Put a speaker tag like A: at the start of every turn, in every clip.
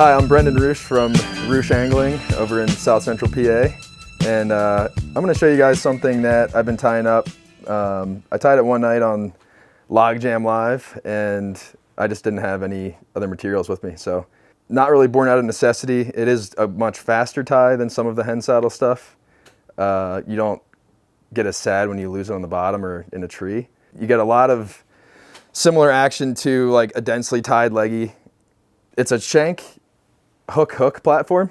A: Hi, I'm Brendan Ruch from Ruch Angling over in South Central PA, and I'm going to show you guys something that I've been tying up. I tied it one night on Log Jam Live, and I just didn't have any other materials with me, so not really born out of necessity. It is a much faster tie than some of the hen saddle stuff. You don't get as sad when you lose it on the bottom or in a tree. You get a lot of similar action to like a densely tied leggy. It's a shank hook platform,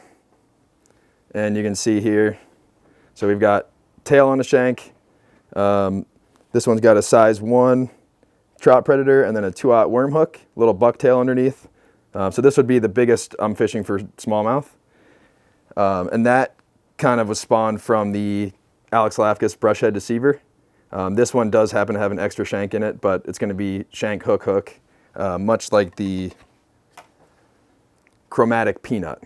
A: and you can see here, so we've got tail on the shank. This one's got a size 1 trout predator and then a 2/0 worm hook, little bucktail underneath. So this would be the biggest I'm fishing for smallmouth, and that kind of was spawned from the Alex Lafkas brushhead deceiver. This one does happen to have an extra shank in it, but it's going to be shank hook, much like the chromatic peanut.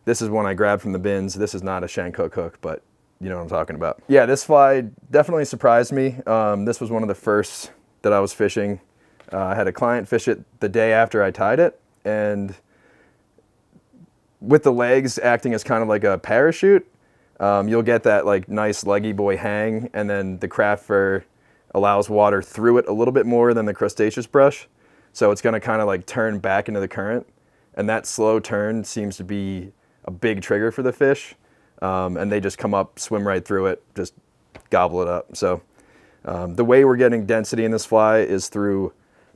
A: This is one I grabbed from the bins. This is not a shank hook, but you know what I'm talking about. Yeah, this fly definitely surprised me. This was one of the first that I was fishing. I had a client fish it the day after I tied it, and with the legs acting as kind of like a parachute, you'll get that like nice Leggy Boi hang, and then the craft fur allows water through it a little bit more than the crustaceous brush. So it's gonna kind of like turn back into the current. And that slow turn seems to be a big trigger for the fish. And they just come up, swim right through it, just gobble it up. So the way we're getting density in this fly is through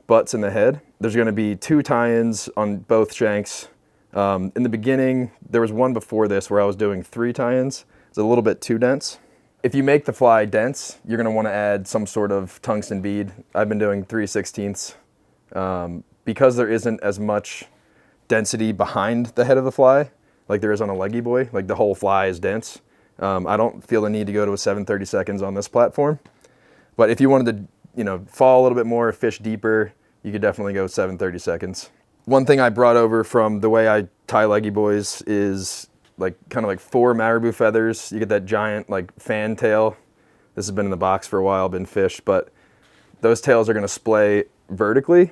A: butts in the head. There's gonna be 2 tie-ins on both shanks. In the beginning, there was one before this where I was doing 3 tie-ins. It's a little bit too dense. If you make the fly dense, you're gonna wanna add some sort of tungsten bead. I've been doing 3/16. Because there isn't as much density behind the head of the fly like there is on a Leggy Boi, like the whole fly is dense. I don't feel the need to go to a 7/32 on this platform, but if you wanted to fall a little bit more, fish deeper, you could definitely go 7/32. One thing I brought over from the way I tie Leggy Bois is like kind of like 4 Marabou feathers. You get that giant like fan tail. This has been in the box for a while, been fished, but those tails are going to splay vertically,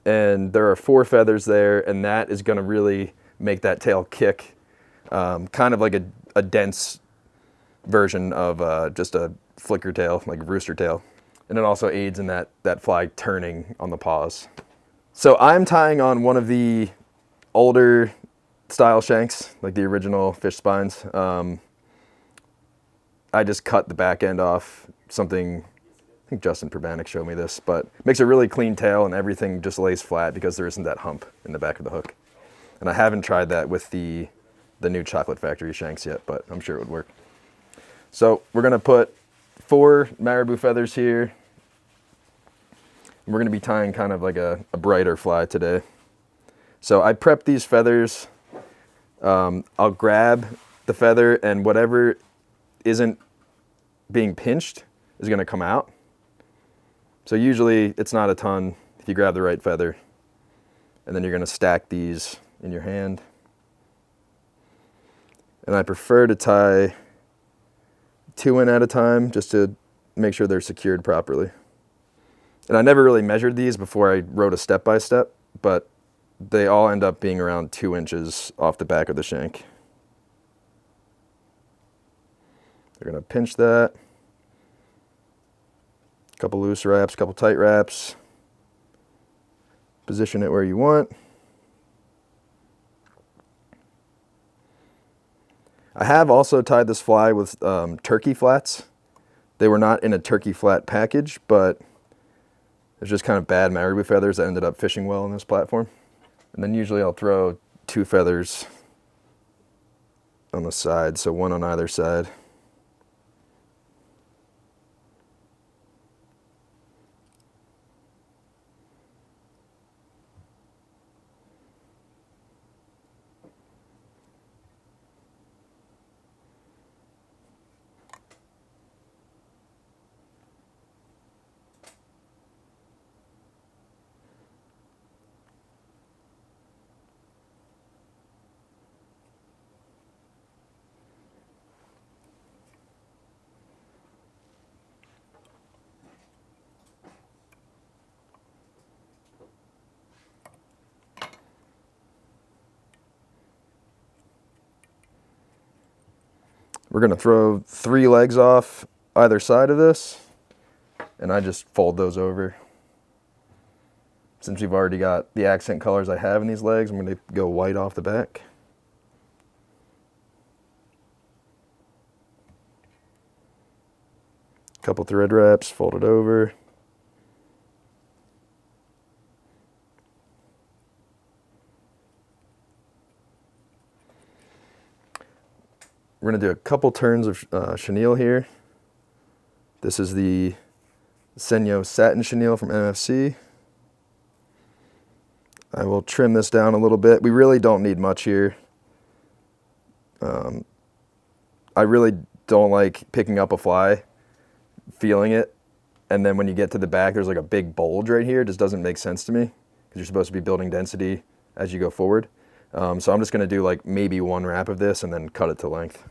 A: and there are 4 feathers there, and that is going to really make that tail kick, kind of like a dense version of just a flicker tail, like a rooster tail. And it also aids in that fly turning on the paws. So I'm tying on one of the older style shanks, like the original fish spines. I just cut the back end off, something, I think Justin Probanik showed me this, but makes a really clean tail and everything just lays flat because there isn't that hump in the back of the hook. And I haven't tried that with the new Chocolate Factory shanks yet, but I'm sure it would work. So we're gonna put 4 Marabou feathers here. We're gonna be tying kind of like a brighter fly today. So I prepped these feathers. I'll grab the feather, and whatever isn't being pinched is gonna come out. So usually it's not a ton if you grab the right feather, and then you're gonna stack these in your hand. And I prefer to tie 2 in at a time just to make sure they're secured properly. And I never really measured these before I wrote a step-by-step, but they all end up being around 2 inches off the back of the shank. They're gonna pinch that. Couple loose wraps, couple tight wraps. Position it where you want. I have also tied this fly with turkey flats. They were not in a turkey flat package, but it's just kind of bad Marabou feathers that ended up fishing well on this platform. And then usually I'll throw 2 feathers on the side, so 1 on either side. We're gonna throw 3 legs off either side of this, and I just fold those over. Since we've already got the accent colors I have in these legs, I'm gonna go white off the back. Couple thread wraps, fold it over. We're gonna do a couple turns of chenille here. This is the Senyo satin chenille from MFC. I will trim this down a little bit. We really don't need much here. I really don't like picking up a fly, feeling it, and then when you get to the back, there's like a big bulge right here. It just doesn't make sense to me because you're supposed to be building density as you go forward. So I'm just gonna do like maybe 1 wrap of this and then cut it to length.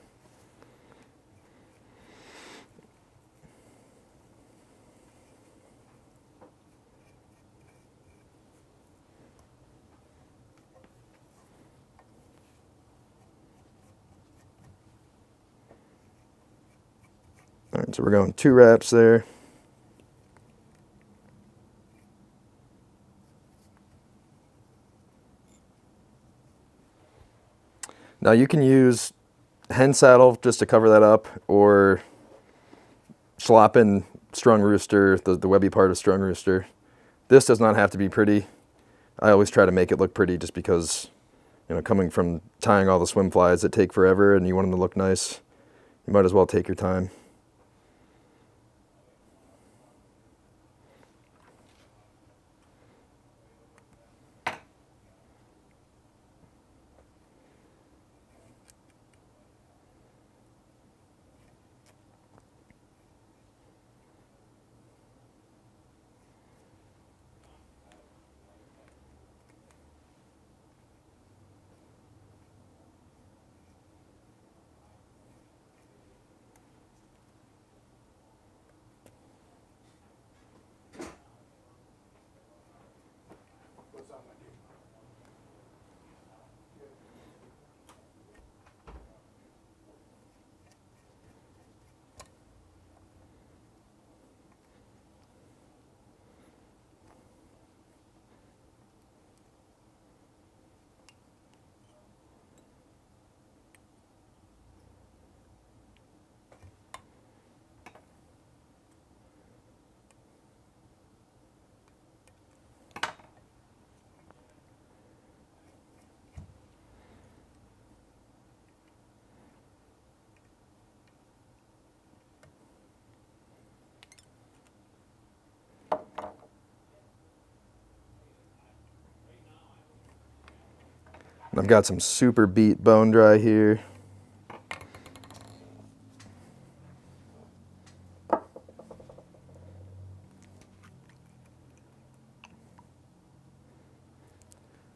A: All right, so we're going 2 wraps there. Now you can use hen saddle just to cover that up, or schlappen strung rooster, the webby part of strung rooster. This does not have to be pretty. I always try to make it look pretty just because, you know, coming from tying all the swim flies that take forever and you want them to look nice, you might as well take your time. I've got some super beat bone dry here.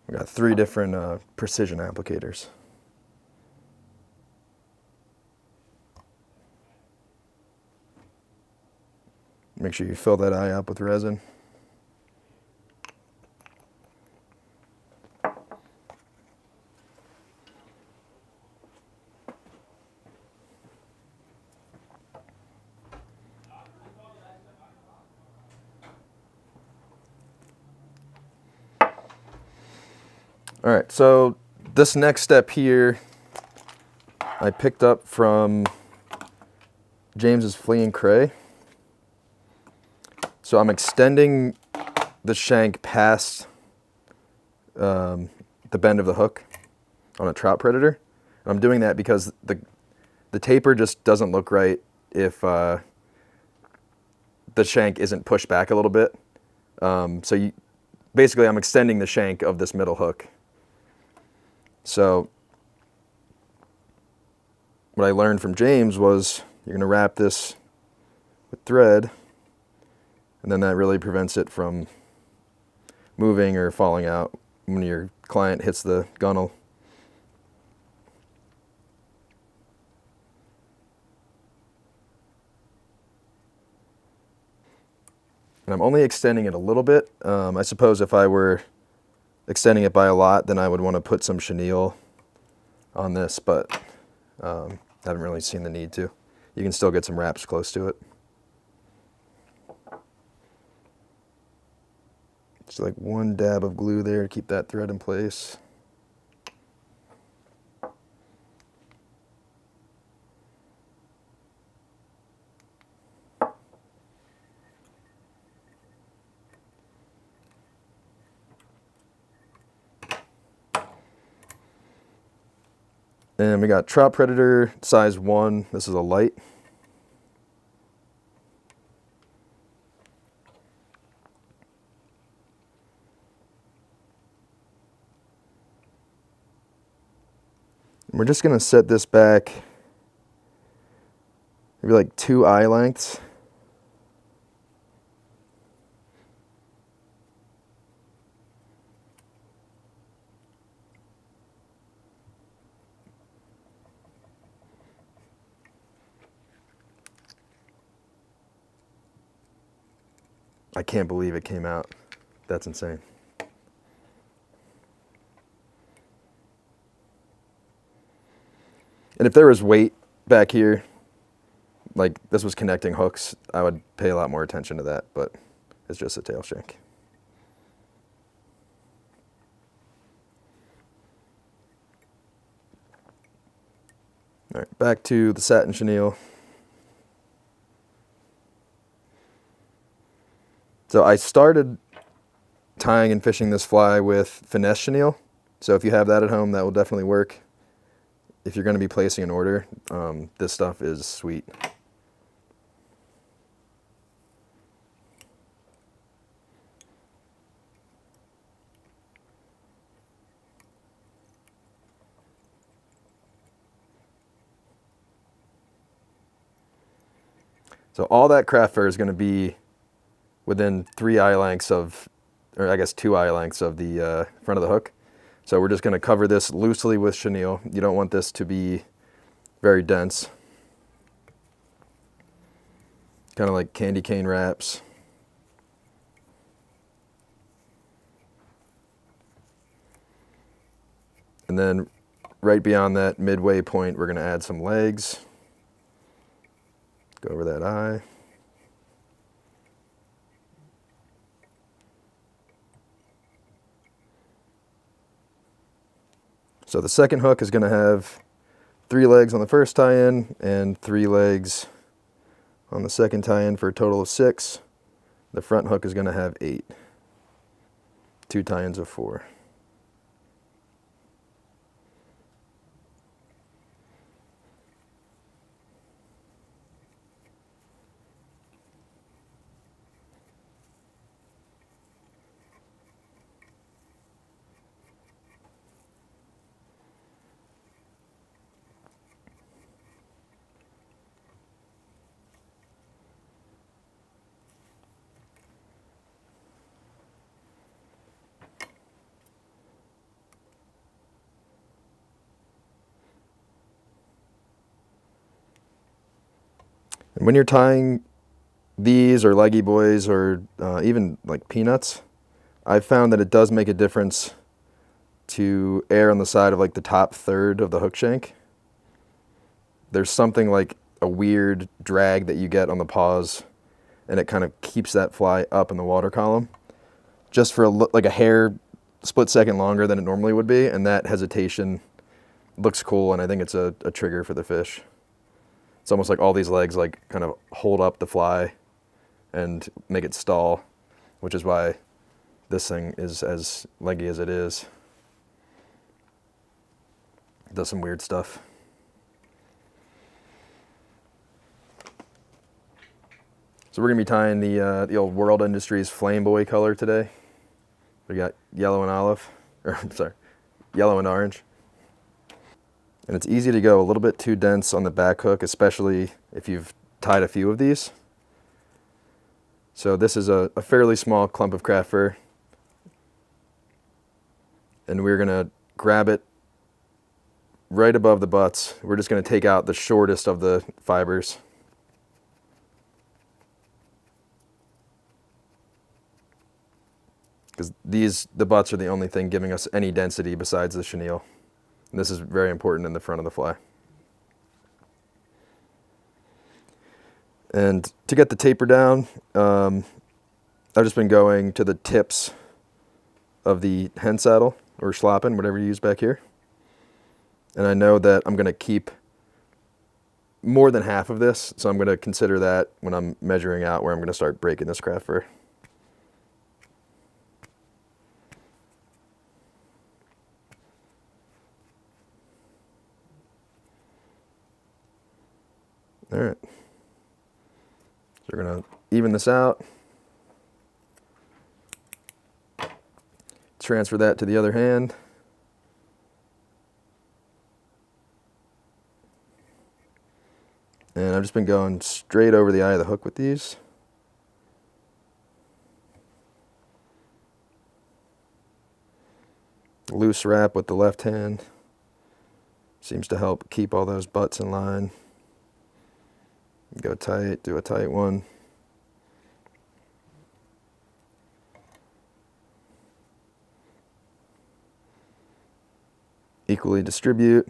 A: We got 3 different precision applicators. Make sure you fill that eye up with resin. All right, so this next step here, I picked up from James's Flea and Cray. So I'm extending the shank past the bend of the hook on a trout predator. And I'm doing that because the taper just doesn't look right if the shank isn't pushed back a little bit. Basically I'm extending the shank of this middle hook. So what I learned from James was you're going to wrap this with thread, and then that really prevents it from moving or falling out when your client hits the gunnel. And I'm only extending it a little bit. I suppose if I were extending it by a lot, then I would want to put some chenille on this, but Haven't really seen the need to. You can still get some wraps close to it. Just like one dab of glue there to keep that thread in place. And we got Trout Predator size 1. This is a light. And we're just going to set this back maybe like 2 eye lengths. I can't believe it came out. That's insane. And if there was weight back here, like this was connecting hooks, I would pay a lot more attention to that, but it's just a tail shank. All right, back to the satin chenille. So I started tying and fishing this fly with finesse chenille. So if you have that at home, that will definitely work. If you're going to be placing an order, this stuff is sweet. So all that craft fur is going to be within 3 eye lengths of, or I guess 2 eye lengths of the front of the hook. So we're just going to cover this loosely with chenille. You don't want this to be very dense. Kind of like candy cane wraps. And then right beyond that midway point, we're going to add some legs. Go over that eye. So the second hook is going to have 3 legs on the first tie-in and 3 legs on the second tie-in for a total of 6. The front hook is going to have 8. 2 tie-ins of 4. And when you're tying these or Leggy Boys or even like peanuts, I've found that it does make a difference to err on the side of like the top third of the hook shank. There's something like a weird drag that you get on the paws, and it kind of keeps that fly up in the water column just for like a hair split second longer than it normally would be, and that hesitation looks cool, and I think it's a trigger for the fish. It's almost like all these legs like kind of hold up the fly and make it stall, which is why this thing is as leggy as it is. It does some weird stuff. So we're gonna be tying the old World Industries Flame Boy color today. We got yellow and olive, or sorry, yellow and orange. And it's easy to go a little bit too dense on the back hook, especially if you've tied a few of these. So this is a fairly small clump of craft fur. And we're gonna grab it right above the butts. We're just gonna take out the shortest of the fibers. Because the butts are the only thing giving us any density besides the chenille. And this is very important in the front of the fly. And to get the taper down, I've just been going to the tips of the hen saddle or schlappen, whatever you use back here. And I know that I'm going to keep more than half of this, so I'm going to consider that when I'm measuring out where I'm going to start breaking this craft fur. All right. So we're going to even this out. Transfer that to the other hand. And I've just been going straight over the eye of the hook with these. Loose wrap with the left hand. Seems to help keep all those butts in line. Go tight, do a tight one. Equally distribute.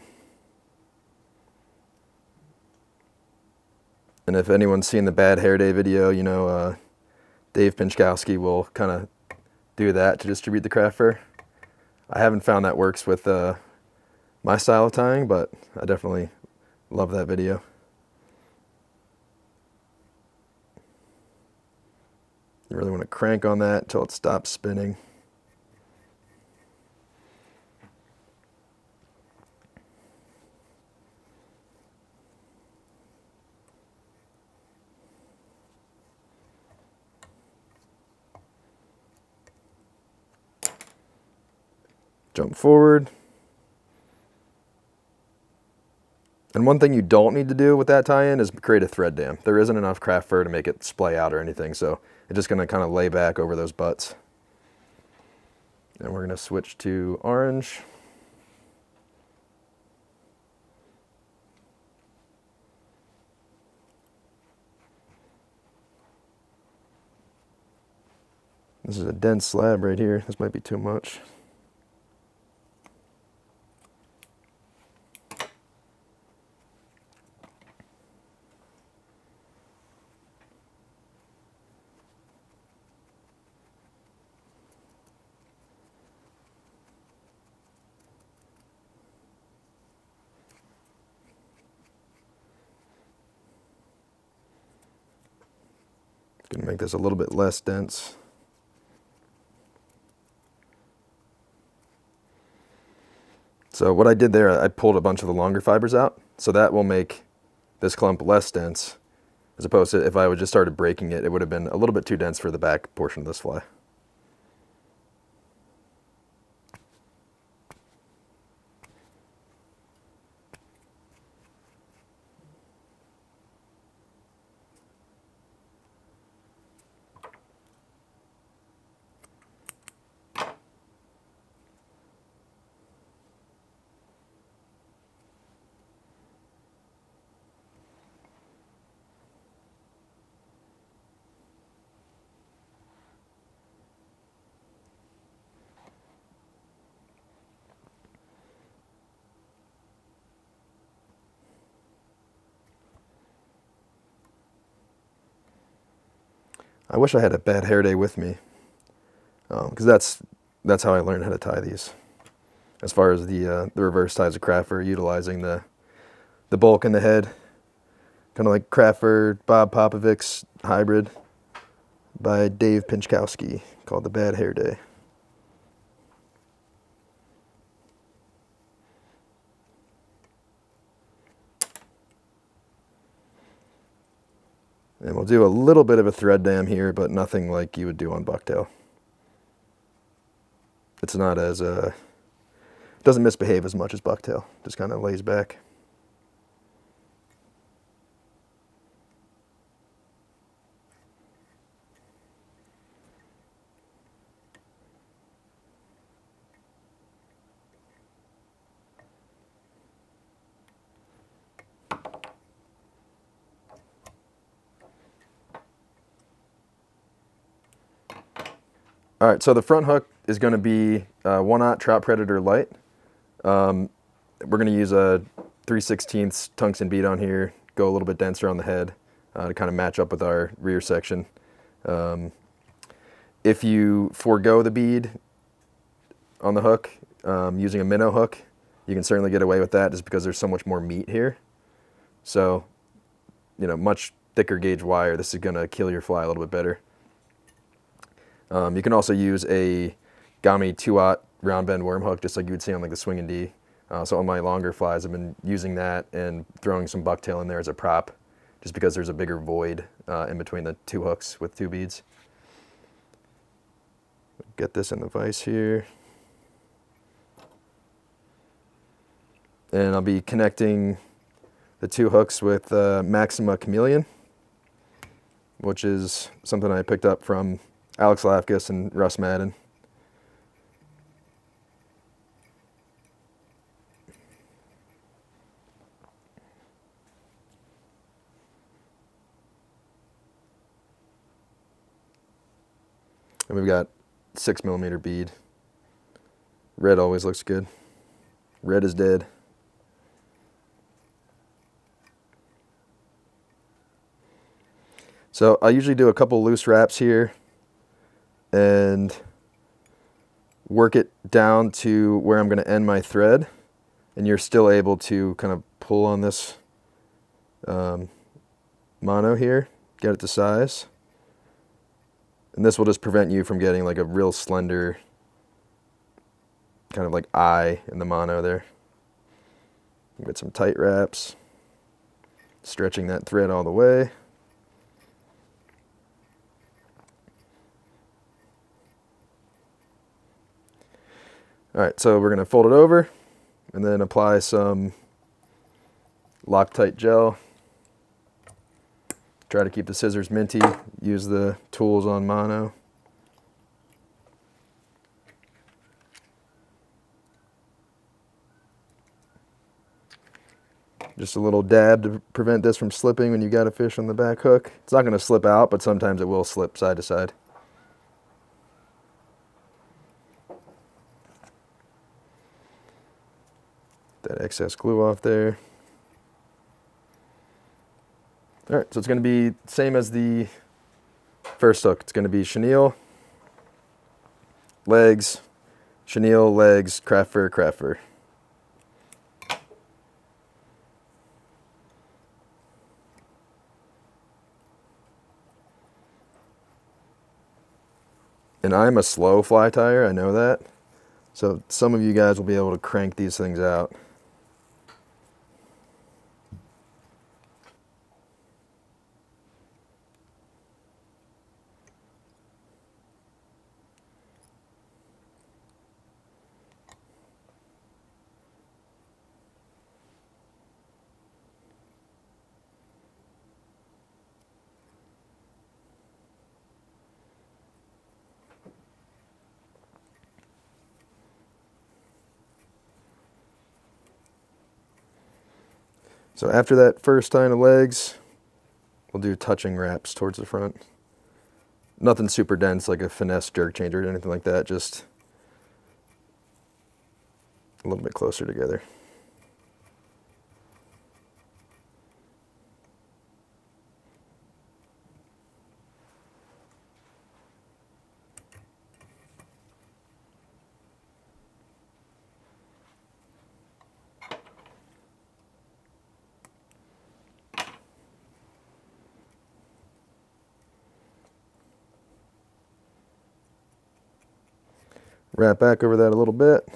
A: And if anyone's seen the Bad Hair Day video, you know Dave Pinchkowski will kind of do that to distribute the craft fur. I haven't found that works with my style of tying, but I definitely love that video. You really want to crank on that until it stops spinning. Jump forward. And one thing you don't need to do with that tie-in is create a thread dam. There isn't enough craft fur to make it splay out or anything, so it's just going to kind of lay back over those butts. And we're going to switch to orange. This is a dense slab right here. This might be too much. Gonna make this a little bit less dense. So what I did there, I pulled a bunch of the longer fibers out, so that will make this clump less dense, as opposed to if I would just started breaking it, it would have been a little bit too dense for the back portion of this fly. I wish I had a Bad Hair Day with me, because that's how I learned how to tie these. As far as the reverse ties of craft fur, utilizing the bulk in the head, kind of like craft fur Bob Popovic's hybrid by Dave Pinchkowski called the Bad Hair Day. And we'll do a little bit of a thread dam here, but nothing like you would do on bucktail. It's not as, doesn't misbehave as much as bucktail, just kind of lays back. All right, so the front hook is going to be 1/0 Trout Predator Light. We're going to use a 3/16 tungsten bead on here, go a little bit denser on the head. to kind of match up with our rear section. If you forego the bead on the hook using a minnow hook, you can certainly get away with that just because there's so much more meat here. So, you know, much thicker gauge wire, this is going to kill your fly a little bit better. You can also use a Gami 2/0 round bend worm hook, just like you would see on like the Swing and D. So on my longer flies, I've been using that and throwing some bucktail in there as a prop, just because there's a bigger void in between the two hooks with two beads. Get this in the vise here. And I'll be connecting the two hooks with Maxima Chameleon, which is something I picked up from Alex Lafkus and Russ Madden. And we've got 6mm bead. Red always looks good. Red is dead. So I usually do a couple loose wraps here and work it down to where I'm going to end my thread, and you're still able to kind of pull on this mono here, get it to size. And this will just prevent you from getting like a real slender kind of like eye in the mono there. Get some tight wraps, stretching that thread all the way. All right, so we're going to fold it over and then apply some Loctite gel. Try to keep the scissors minty, use the tools on mono. Just a little dab to prevent this from slipping when you got a fish on the back hook. It's not going to slip out, but sometimes it will slip side to side. That excess glue off there. All right, so it's going to be same as the first hook. It's going to be chenille, legs, chenille, legs, craft fur, craft fur. And I'm a slow fly tyer, I know that. So some of you guys will be able to crank these things out. So after that first line of legs, we'll do touching wraps towards the front. Nothing super dense like a finesse jerk changer or anything like that, just a little bit closer together. Wrap back over that a little bit.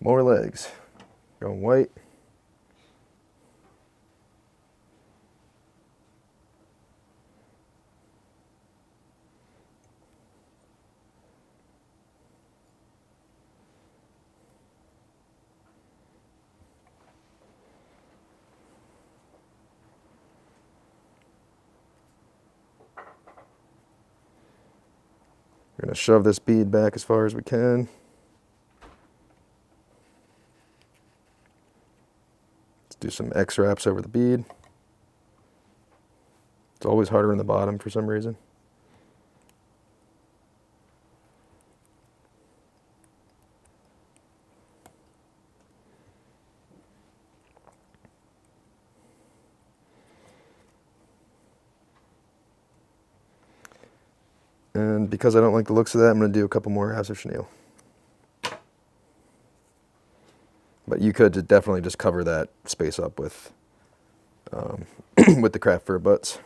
A: More legs. Going white. We're going to shove this bead back as far as we can. Let's do some X wraps over the bead. It's always harder in the bottom for some reason. And because I don't like the looks of that, I'm going to do a couple more halves of chenille. But you could definitely just cover that space up with with the craft fur butts.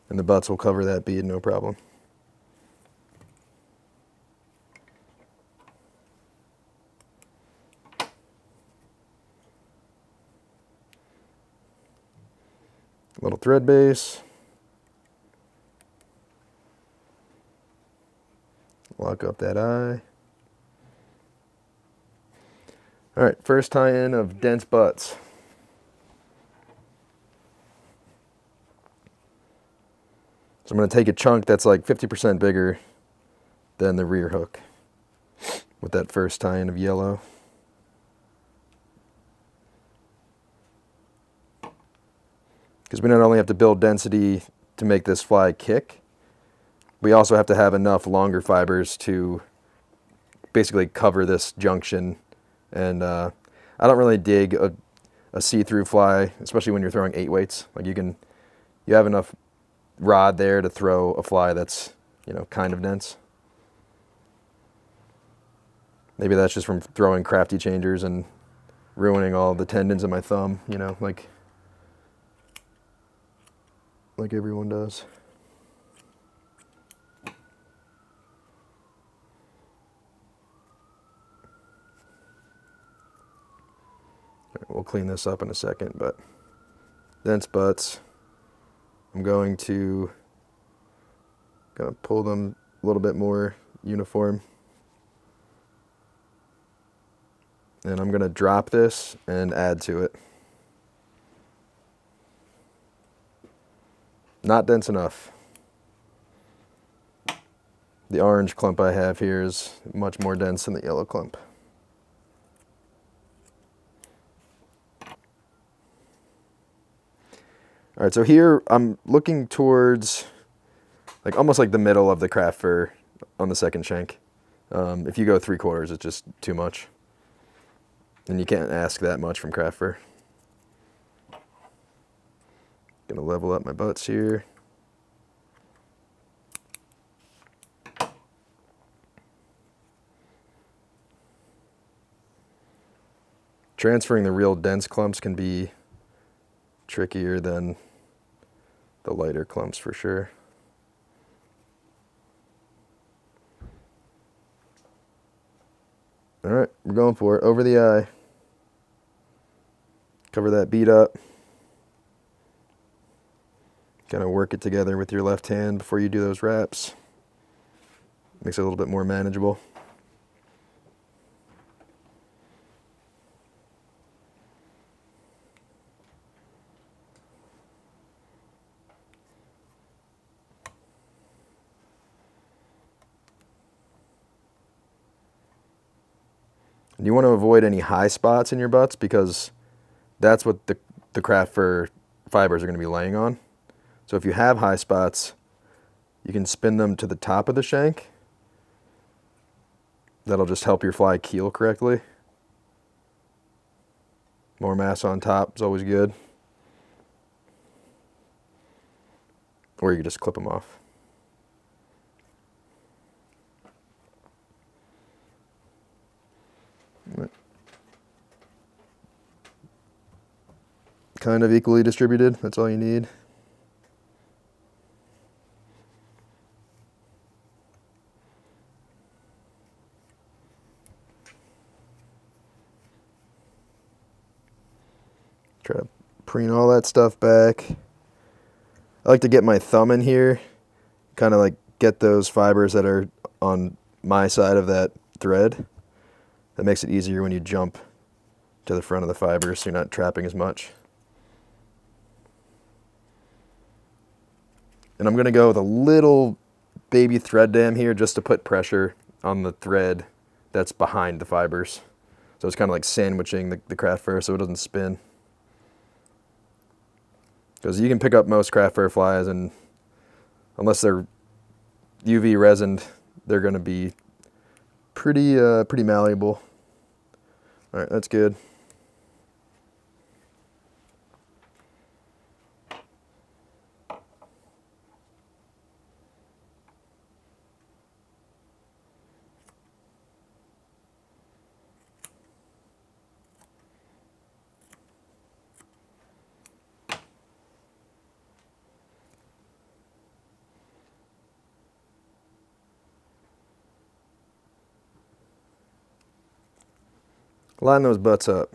A: And the butts will cover that bead, no problem. Little thread base. Lock up that eye. All right, first tie-in of dense butts. So I'm going to take a chunk that's like 50% bigger than the rear hook with that first tie-in of yellow. Because we not only have to build density to make this fly kick, we also have to have enough longer fibers to basically cover this junction. And I don't really dig a see-through fly, especially when you're throwing 8 weights. Like you have enough rod there to throw a fly that's, you know, kind of dense. Maybe that's just from throwing crafty changers and ruining all the tendons in my thumb, you know, like everyone does. We'll clean this up in a second, but dense butts, I'm going to pull them a little bit more uniform. And I'm going to drop this and add to it. Not dense enough. The orange clump I have here is much more dense than the yellow clump. All right, so here I'm looking towards like almost like the middle of the craft fur on the second shank. If you go 3/4, it's just too much. And you can't ask that much from craft fur. Gonna level up my butts here. Transferring the real dense clumps can be trickier than the lighter clumps for sure. All right, we're going for it. Over the eye. Cover that bead up. Kind of work it together with your left hand before you do those wraps. Makes it a little bit more manageable. And you want to avoid any high spots in your butts because that's what the craft fur fibers are going to be laying on. So if you have high spots, you can spin them to the top of the shank. That'll just help your fly keel correctly. More mass on top is always good. Or you can just clip them off. Kind of equally distributed, that's all you need. Try to preen all that stuff back. I like to get my thumb in here, kind of like get those fibers that are on my side of that thread. That makes it easier when you jump to the front of the fibers so you're not trapping as much. And I'm going to go with a little baby thread dam here just to put pressure on the thread that's behind the fibers. So it's kind of like sandwiching the craft fur so it doesn't spin. Because you can pick up most craft fur flies, and unless they're UV resined, they're going to be pretty malleable. All right, that's good. Line those butts up.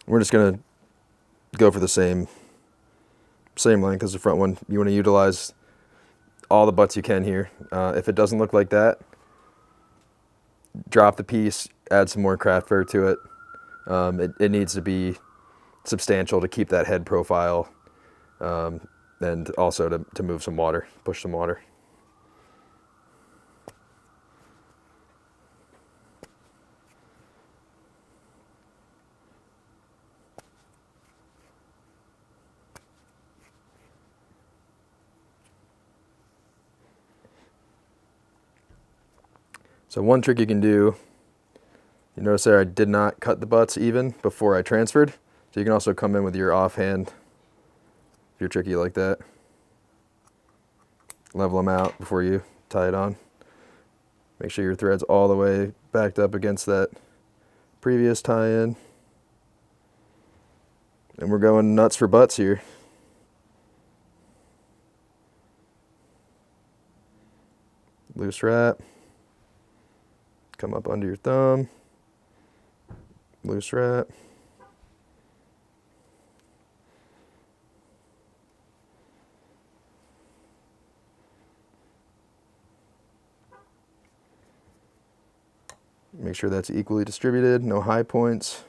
A: We're just gonna go for the same length as the front one. You want to utilize all the butts you can here. If it doesn't look like that, drop the piece, add some more craft fur to it. It needs to be substantial to keep that head profile, and also to move some water, push some water. So one trick you can do, you notice there I did not cut the butts even before I transferred. So you can also come in with your offhand, if you're tricky like that. Level them out before you tie it on. Make sure your thread's all the way backed up against that previous tie-in. And we're going nuts for butts here. Loose wrap. Come up under your thumb. Loose wrap. Make sure that's equally distributed, no high points.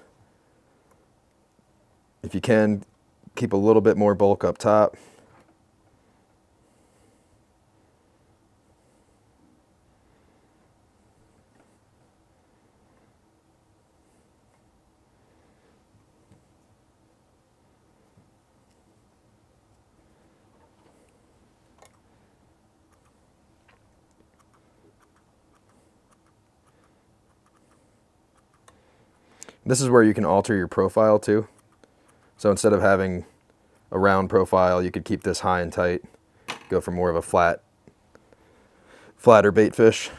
A: If you can, keep a little bit more bulk up top. This is where you can alter your profile too. So instead of having a round profile, you could keep this high and tight, go for more of a flatter bait fish.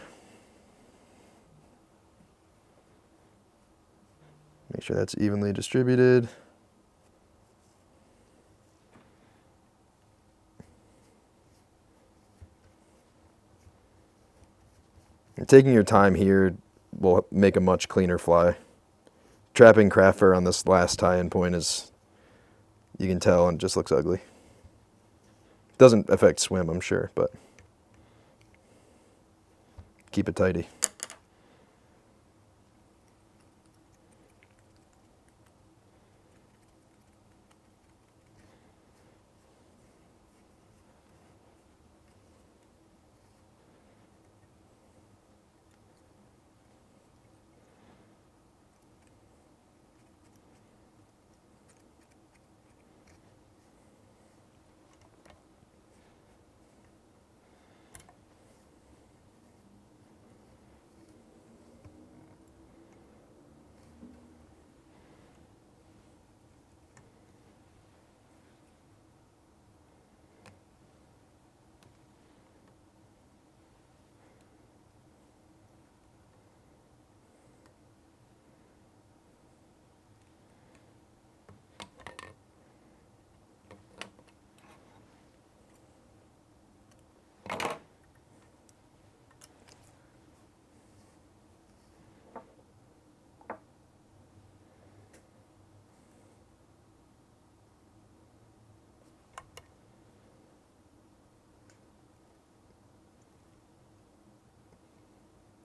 A: Make sure that's evenly distributed. And taking your time here will make a much cleaner fly. Trapping craft fur on this last tie-in point is, you can tell, and it just looks ugly. Doesn't affect swim, I'm sure, but keep it tidy.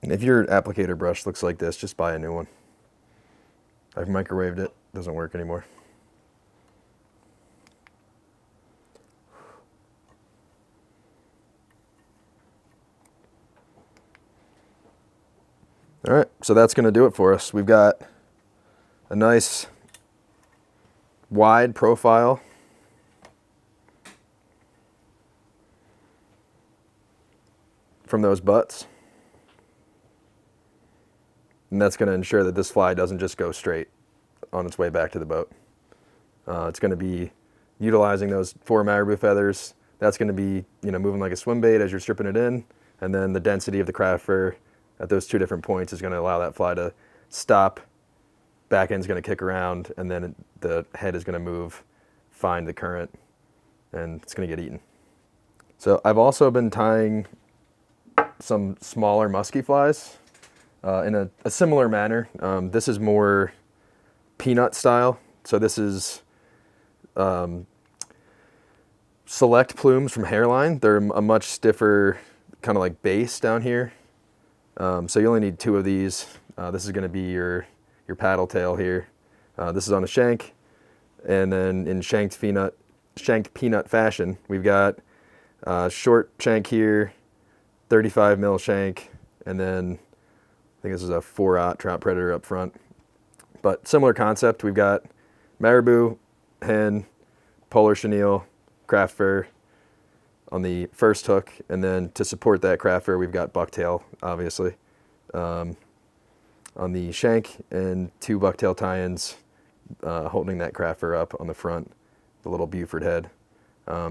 A: And if your applicator brush looks like this, just buy a new one. I've microwaved it, doesn't work anymore. All right, so that's going to do it for us. We've got a nice wide profile. From those butts. And that's going to ensure that this fly doesn't just go straight on its way back to the boat. It's going to be utilizing those 4 Marabou feathers. That's going to be, moving like a swim bait as you're stripping it in, and then the density of the craft fur at those 2 different points is going to allow that fly to stop, back end's going to kick around, and then the head is going to move, find the current, and it's going to get eaten. So I've also been tying some smaller musky flies in a similar manner. This is more peanut style. So this is select plumes from Hairline. They're a much stiffer kind of like base down here. So you only need 2 of these. This is going to be your paddle tail here. This is on a shank, and then in shanked peanut fashion, we've got short shank here, 35 mil shank, and then I think this is a 4/0 trout predator up front. But similar concept. We've got Marabou, hen, polar chenille, craft fur on the first hook, and then to support that craft fur, we've got bucktail, obviously, on the shank, and 2 bucktail tie-ins holding that craft fur up on the front, the little Buford head.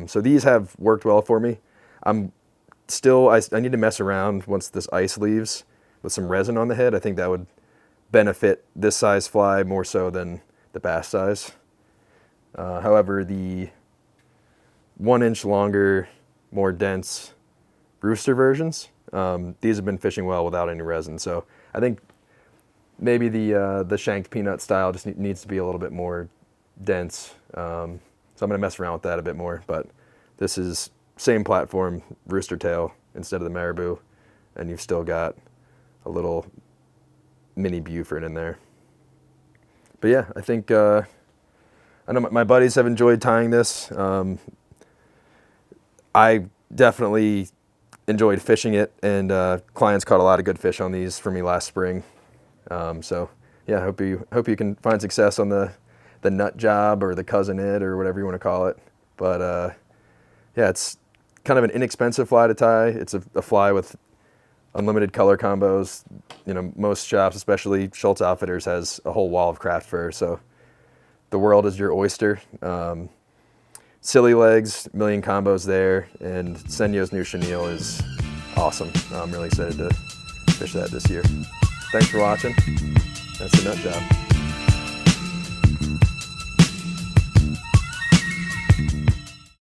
A: So these have worked well for me. I need to mess around once this ice leaves with some resin on the head. I think that would benefit this size fly more so than the bass size. However, the 1 inch longer, more dense rooster versions, these have been fishing well without any resin. So I think maybe the shanked peanut style just needs to be a little bit more dense. So I'm going to mess around with that a bit more. But this is same platform, rooster tail instead of the Marabou, and you've still got a little mini Buford in there. But yeah, I think I know my buddies have enjoyed tying this. I definitely enjoyed fishing it, and clients caught a lot of good fish on these for me last spring. So yeah, hope you can find success on the nut job or the cousin it or whatever you want to call it. But yeah, it's kind of an inexpensive fly to tie. It's a fly with unlimited color combos. You know, most shops, especially Schultz Outfitters, has a whole wall of craft fur. So the world is your oyster. Silly legs, a million combos there, and Senyo's new chenille is awesome. I'm really excited to fish that this year. Thanks for watching. That's the nut job.